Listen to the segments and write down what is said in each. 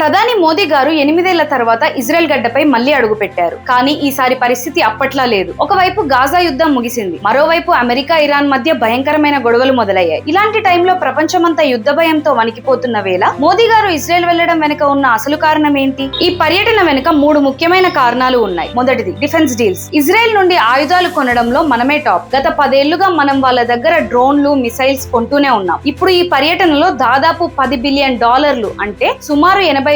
ప్రధాని మోదీ గారు 8 ఏళ్ల తర్వాత ఇజ్రాయెల్ గడ్డపై మళ్లీ అడుగుపెట్టారు. కానీ ఈసారి పరిస్థితి అప్పట్లా లేదు. ఒకవైపు గాజా యుద్ధం ముగిసింది, మరోవైపు అమెరికా ఇరాన్ మధ్య భయంకరమైన గొడవలు మొదలయ్యాయి. ఇలాంటి టైంలో ప్రపంచమంతా యుద్ధ భయంతో వణికిపోతున్న వేళ మోదీ గారు ఇజ్రాయెల్ వెళ్లడం వెనుక ఉన్న అసలు కారణం ఏంటి? ఈ పర్యటన వెనుక 3 ముఖ్యమైన కారణాలు ఉన్నాయి. మొదటిది డిఫెన్స్ డీల్స్. ఇజ్రాయెల్ నుండి ఆయుధాలు కొనడంలో మనమే టాప్. గత 10 ఏళ్లుగా మనం వాళ్ళ దగ్గర డ్రోన్లు, మిసైల్స్ కొంటూనే ఉన్నాం. ఇప్పుడు ఈ పర్యటనలో దాదాపు $10 బిలియన్ అంటే సుమారు 80,000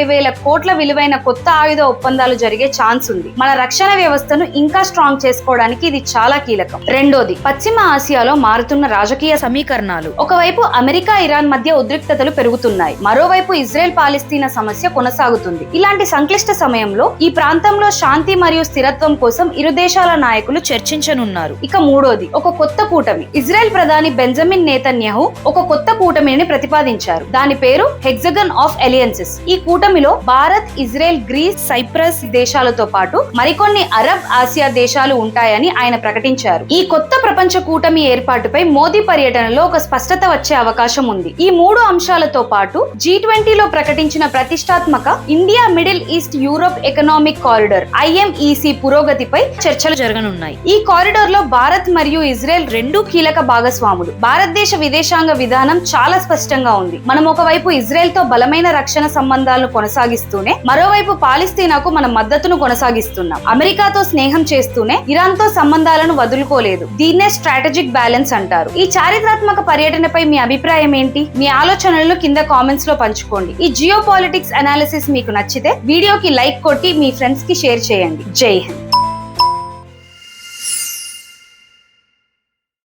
కోట్ల విలువైన కొత్త ఆయుధ ఒప్పందాలు జరిగే ఛాన్స్ ఉంది. మన రక్షణ వ్యవస్థను ఇంకా స్ట్రాంగ్ చేసుకోవడానికి ఇది చాలా కీలకం. రెండోది పశ్చిమ ఆసియాలో మారుతున్న రాజకీయ సమీకరణాలు. ఒకవైపు అమెరికా ఇరాన్ మధ్య ఉద్రిక్తతలు పెరుగుతున్నాయి, మరోవైపు ఇజ్రాయెల్ పాలస్తీనా సమస్య కొనసాగుతుంది. ఇలాంటి సంక్లిష్ట సమయంలో ఈ ప్రాంతంలో శాంతి మరియు స్థిరత్వం కోసం ఇరు దేశాల నాయకులు చర్చించనున్నారు. ఇక మూడోది ఒక కొత్త కూటమి. ఇజ్రాయెల్ ప్రధాని బెంజమిన్ నేతన్యాహు ఒక కొత్త కూటమిని ప్రతిపాదించారు. దాని పేరు హెగ్జగన్ ఆఫ్ అలయన్సెస్. ఈ కూటమిలో భారత్, ఇజ్రాయెల్, గ్రీస్, సైప్రస్ దేశాలతో పాటు మరికొన్ని అరబ్, ఆసియా దేశాలు ఉంటాయని ఆయన ప్రకటించారు. ఈ కొత్త ప్రపంచ కూటమి ఏర్పాటుపై మోదీ పర్యటనలో ఒక స్పష్టత వచ్చే అవకాశం ఉంది. ఈ 3 అంశాలతో పాటు G20లో ప్రకటించిన ప్రతిష్టాత్మక India middle east Europe economic corridor IMEC పురోగతిపై చర్చలు జరగనున్నాయి. ఈ కారిడార్ లో భారత్ మరియు ఇజ్రాయెల్ 2 కీలక భాగస్వాములు. భారతదేశ విదేశాంగ విధానం చాలా స్పష్టంగా ఉంది. మనం ఒకవైపు ఇజ్రాయెల్ తో బలమైన రక్షణ సంబంధాలను కొనసాగిస్తూనే మరోవైపు పాలస్తీనాకు మన మద్దతును కొనసాగిస్తున్నాం. అమెరికాతో స్నేహం చేస్తూనే ఇరాన్ తో సంబంధాలను వదులుకోలేదు. దీన్నే స్ట్రాటజిక్ బ్యాలెన్స్ అంటారు. ఈ చారిత్రాత్మక పర్యటనపై మీ అభిప్రాయం ఏంటి? మీ ఆలోచనలను కింద కామెంట్స్ లో పంచుకోండి. ఈ జియో పాలిటిక్స్ అనాలిసిస్ మీకు నచ్చితే వీడియోకి లైక్ కొట్టి మీ ఫ్రెండ్స్ కి షేర్ చేయండి. జై హింద్.